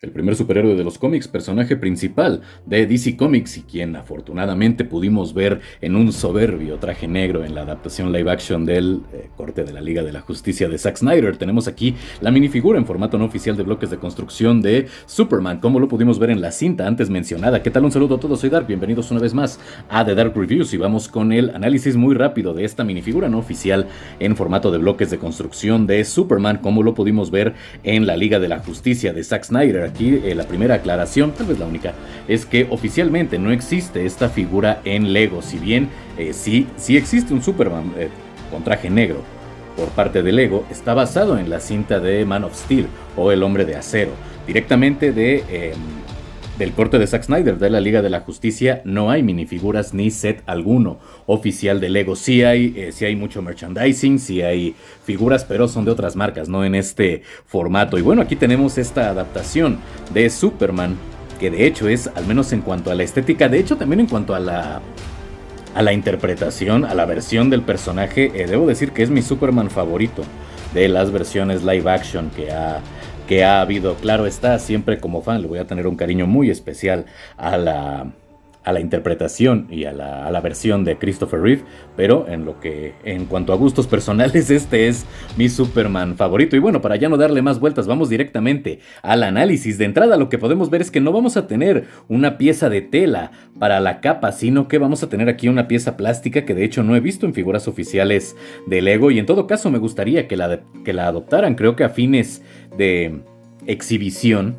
el primer superhéroe de los cómics, personaje principal de DC Comics y quien afortunadamente pudimos ver en un soberbio traje negro en la adaptación live action del corte de la Liga de la Justicia de Zack Snyder. Tenemos aquí la minifigura en formato no oficial de bloques de construcción de Superman, como lo pudimos ver en la cinta antes mencionada. ¿Qué tal? Un saludo a todos, soy Dark, bienvenidos una vez más a The Dark Reviews y vamos con el análisis muy rápido de esta minifigura no oficial en formato de bloques de construcción de Superman, como lo pudimos ver en la Liga de la Justicia de Zack Snyder. Aquí la primera aclaración, tal vez la única, es que oficialmente no existe esta figura en Lego, si bien sí existe un Superman con traje negro por parte de Lego. Está basado en la cinta de Man of Steel o El Hombre de Acero, directamente del corte de Zack Snyder de la Liga de la Justicia. No hay minifiguras ni set alguno oficial de Lego. Sí hay mucho merchandising, sí hay figuras, pero son de otras marcas, no en este formato. Y bueno, aquí tenemos esta adaptación de Superman, que de hecho es, al menos en cuanto a la estética, de hecho también en cuanto a la interpretación, a la versión del personaje, debo decir que es mi Superman favorito de las versiones live action que ha habido. Claro está, siempre como fan le voy a tener un cariño muy especial a la interpretación y a la versión de Christopher Reeve, pero en cuanto a gustos personales, este es mi Superman favorito. Y bueno, para ya no darle más vueltas, vamos directamente al análisis. De entrada, lo que podemos ver es que no vamos a tener una pieza de tela para la capa, sino que vamos a tener aquí una pieza plástica que de hecho no he visto en figuras oficiales de Lego, y en todo caso me gustaría que la adoptaran. Creo que a fines de exhibición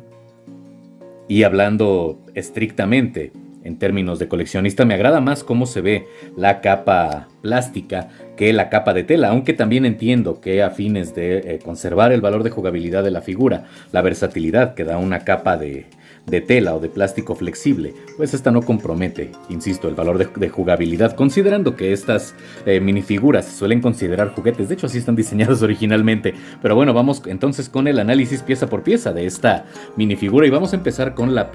y hablando estrictamente en términos de coleccionista, me agrada más cómo se ve la capa plástica que la capa de tela, aunque también entiendo que a fines de conservar el valor de jugabilidad de la figura, la versatilidad que da una capa de tela o de plástico flexible, pues esta no compromete, insisto, el valor de jugabilidad, considerando que estas minifiguras se suelen considerar juguetes. De hecho así están diseñadas originalmente. Pero bueno, vamos entonces con el análisis pieza por pieza de esta minifigura, y vamos a empezar con la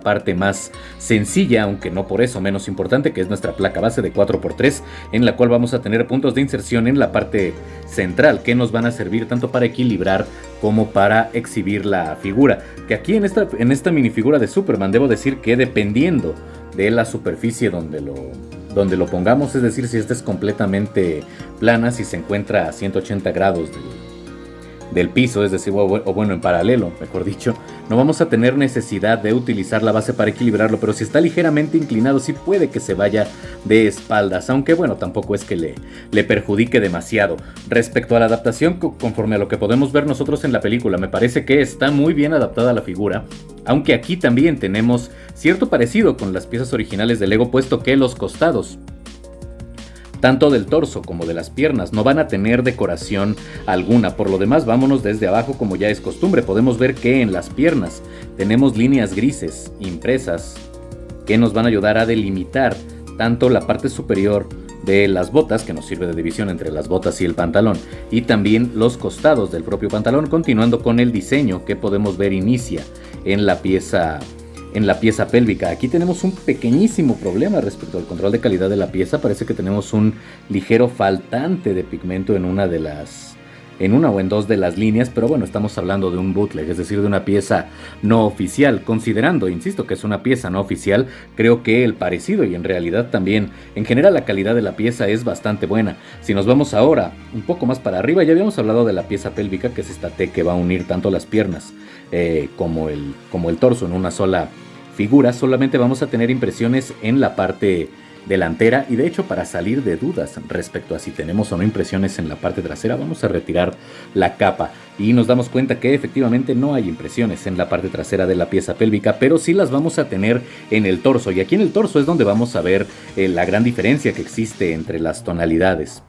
parte más sencilla, aunque no por eso menos importante, que es nuestra placa base de 4x3, en la cual vamos a tener puntos de inserción en la parte central que nos van a servir tanto para equilibrar como para exhibir la figura. Que aquí en esta minifigura de Superman, debo decir que dependiendo de la superficie donde lo pongamos, es decir, si esta es completamente plana, si se encuentra a 180 grados del piso, es decir, o bueno, en paralelo, mejor dicho, no vamos a tener necesidad de utilizar la base para equilibrarlo, pero si está ligeramente inclinado, sí puede que se vaya de espaldas, aunque bueno, tampoco es que le perjudique demasiado. Respecto a la adaptación, conforme a lo que podemos ver nosotros en la película, me parece que está muy bien adaptada la figura, aunque aquí también tenemos cierto parecido con las piezas originales de Lego, puesto que los costados, tanto del torso como de las piernas, no van a tener decoración alguna. Por lo demás, vámonos desde abajo como ya es costumbre. Podemos ver que en las piernas tenemos líneas grises impresas que nos van a ayudar a delimitar tanto la parte superior de las botas, que nos sirve de división entre las botas y el pantalón, y también los costados del propio pantalón, continuando con el diseño que podemos ver inicia en la pieza pélvica. Aquí tenemos un pequeñísimo problema respecto al control de calidad de la pieza. Parece que tenemos un ligero faltante de pigmento en una o en dos de las líneas, pero bueno, estamos hablando de un bootleg, es decir, de una pieza no oficial. Considerando, insisto, que es una pieza no oficial, creo que el parecido y en realidad también, en general, la calidad de la pieza es bastante buena. Si nos vamos ahora un poco más para arriba, ya habíamos hablado de la pieza pélvica, que es esta T que va a unir tanto las piernas como el torso en una sola figura. Solamente vamos a tener impresiones en la parte delantera, y de hecho, para salir de dudas respecto a si tenemos o no impresiones en la parte trasera, vamos a retirar la capa y nos damos cuenta que efectivamente no hay impresiones en la parte trasera de la pieza pélvica, pero sí las vamos a tener en el torso, y aquí en el torso es donde vamos a ver la gran diferencia que existe entre las tonalidades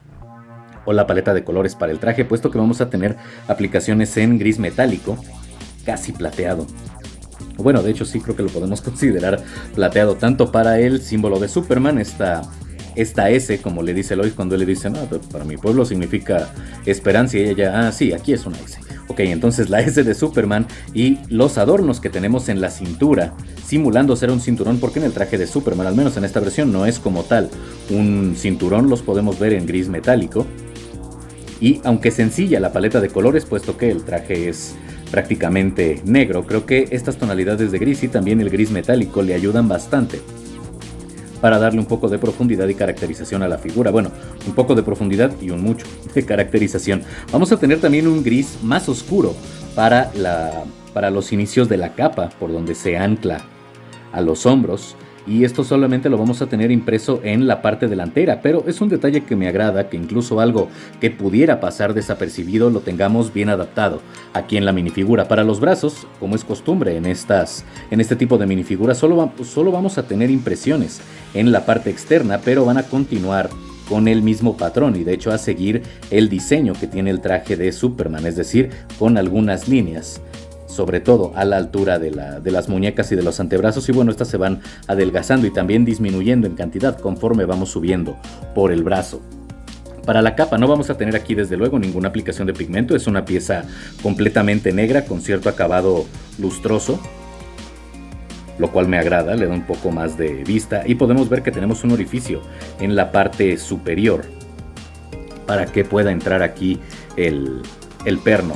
o la paleta de colores para el traje, puesto que vamos a tener aplicaciones en gris metálico, casi plateado. Bueno, de hecho sí creo que lo podemos considerar plateado, tanto para el símbolo de Superman, esta S, como le dice Lois cuando le dice, no, para mi pueblo significa esperanza, y ella, sí, aquí es una S. Ok, entonces la S de Superman y los adornos que tenemos en la cintura, simulando ser un cinturón, porque en el traje de Superman, al menos en esta versión, no es como tal un cinturón, los podemos ver en gris metálico. Y aunque sencilla la paleta de colores, puesto que el traje es prácticamente negro. Creo que estas tonalidades de gris y también el gris metálico le ayudan bastante para darle un poco de profundidad y caracterización a la figura. Bueno, un poco de profundidad y un mucho de caracterización. Vamos a tener también un gris más oscuro para los inicios de la capa, por donde se ancla a los hombros. Y esto solamente lo vamos a tener impreso en la parte delantera, pero es un detalle que me agrada, que incluso algo que pudiera pasar desapercibido lo tengamos bien adaptado aquí en la minifigura. Para los brazos, como es costumbre en este tipo de minifiguras, solo vamos a tener impresiones en la parte externa, pero van a continuar con el mismo patrón y de hecho a seguir el diseño que tiene el traje de Superman, es decir, con algunas líneas, sobre todo a la altura de las muñecas y de los antebrazos, y bueno, estas se van adelgazando y también disminuyendo en cantidad conforme vamos subiendo por el brazo. Para la capa no vamos a tener aquí desde luego ninguna aplicación de pigmento, es una pieza completamente negra con cierto acabado lustroso, lo cual me agrada, le da un poco más de vista, y podemos ver que tenemos un orificio en la parte superior para que pueda entrar aquí el perno,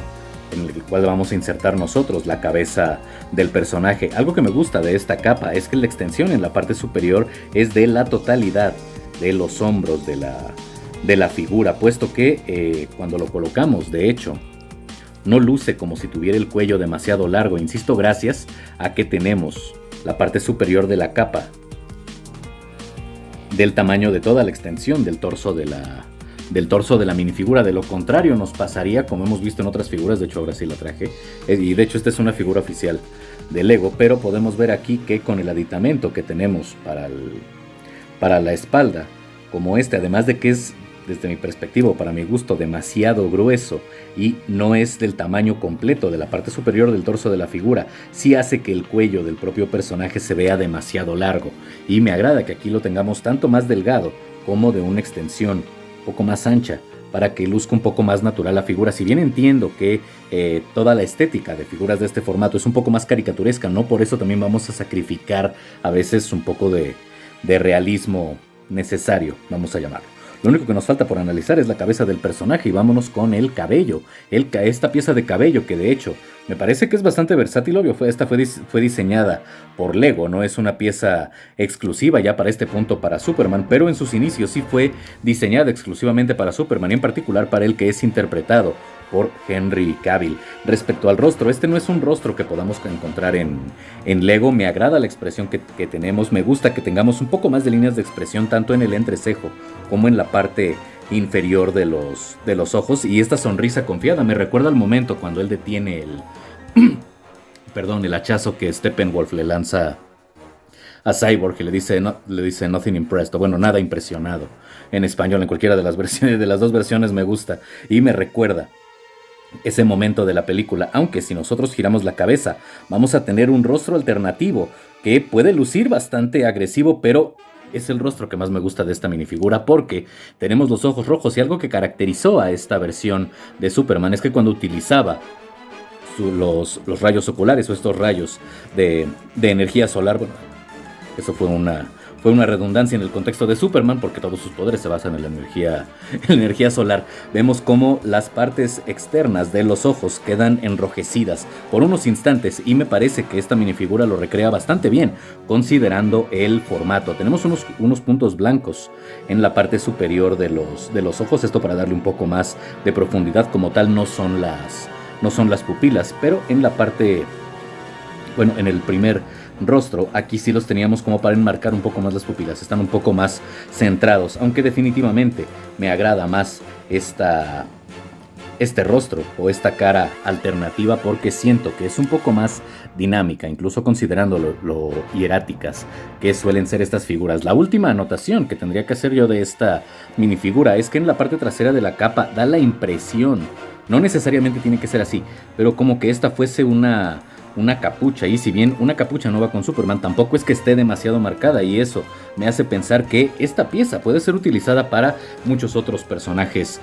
en el cual vamos a insertar nosotros la cabeza del personaje. Algo que me gusta de esta capa es que la extensión en la parte superior es de la totalidad de los hombros de la figura, puesto que cuando lo colocamos, de hecho, no luce como si tuviera el cuello demasiado largo, insisto, gracias a que tenemos la parte superior de la capa del tamaño de toda la extensión del torso de la minifigura. De lo contrario nos pasaría como hemos visto en otras figuras, de hecho ahora sí la traje, y de hecho esta es una figura oficial de Lego, pero podemos ver aquí que con el aditamento que tenemos para la espalda, como además de que es, desde mi perspectiva, para mi gusto, demasiado grueso y no es del tamaño completo de la parte superior del torso de la figura, sí hace que el cuello del propio personaje se vea demasiado largo, y me agrada que aquí lo tengamos tanto más delgado como de una extensión un poco más ancha, para que luzca un poco más natural la figura. Si bien entiendo que toda la estética de figuras de este formato es un poco más caricaturesca, no por eso también vamos a sacrificar a veces un poco de realismo necesario, vamos a llamarlo. Lo único que nos falta por analizar es la cabeza del personaje, y vámonos con el cabello. Esta pieza de cabello que de hecho me parece que es bastante versátil, obvio, esta fue diseñada por Lego, no es una pieza exclusiva ya para este punto para Superman, pero en sus inicios sí fue diseñada exclusivamente para Superman, y en particular para el que es interpretado por Henry Cavill. Respecto al rostro, este no es un rostro que podamos encontrar en Lego. Me agrada la expresión que tenemos, me gusta que tengamos un poco más de líneas de expresión tanto en el entrecejo como en la parte inferior de los ojos, y esta sonrisa confiada me recuerda al momento cuando él detiene el hachazo que Steppenwolf le lanza a Cyborg, y le dice nothing impressed, o bueno, nada impresionado en español. En cualquiera de las dos versiones me gusta y me recuerda ese momento de la película, aunque si nosotros giramos la cabeza vamos a tener un rostro alternativo que puede lucir bastante agresivo, pero es el rostro que más me gusta de esta minifigura, porque tenemos los ojos rojos, y algo que caracterizó a esta versión de Superman es que cuando utilizaba los rayos oculares, o estos rayos de energía solar, bueno, eso fue una redundancia en el contexto de Superman, porque todos sus poderes se basan en la energía solar. Vemos cómo las partes externas de los ojos quedan enrojecidas por unos instantes, y me parece que esta minifigura lo recrea bastante bien, considerando el formato. Tenemos unos puntos blancos en la parte superior de los ojos, esto para darle un poco más de profundidad. Como tal no son las pupilas, pero en la parte, bueno, en el primer rostro, aquí sí los teníamos como para enmarcar un poco más las pupilas, están un poco más centrados, aunque definitivamente me agrada más este rostro o esta cara alternativa, porque siento que es un poco más dinámica, incluso considerando lo hieráticas que suelen ser estas figuras. La última anotación que tendría que hacer yo de esta minifigura es que en la parte trasera de la capa da la impresión, no necesariamente tiene que ser así, pero como que esta fuese una capucha, y si bien una capucha no va con Superman, tampoco es que esté demasiado marcada, y eso me hace pensar que esta pieza puede ser utilizada para muchos otros personajes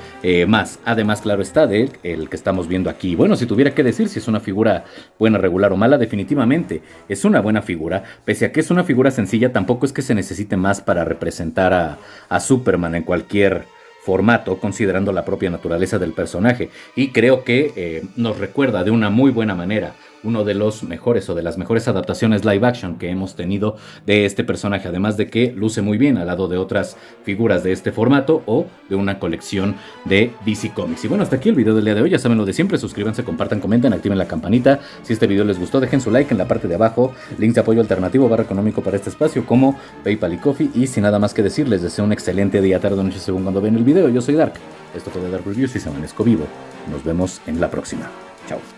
más. Además, claro está, de el que estamos viendo aquí. Bueno, si tuviera que decir si es una figura buena, regular o mala, definitivamente es una buena figura. Pese a que es una figura sencilla, tampoco es que se necesite más para representar a Superman en cualquier formato, considerando la propia naturaleza del personaje. Y creo que nos recuerda de una muy buena manera uno de los mejores o de las mejores adaptaciones live action que hemos tenido de este personaje, además de que luce muy bien al lado de otras figuras de este formato o de una colección de DC Comics. Y bueno, hasta aquí el video del día de hoy. Ya saben lo de siempre, suscríbanse, compartan, comenten, activen la campanita. Si este video les gustó, dejen su like en la parte de abajo, links de apoyo alternativo /económico para este espacio como PayPal y Coffee. Y sin nada más que decir, les deseo un excelente día, tarde o noche según cuando ven el video. Yo soy Dark, esto fue de Dark Reviews y se amanezco vivo. Nos vemos en la próxima. Chao.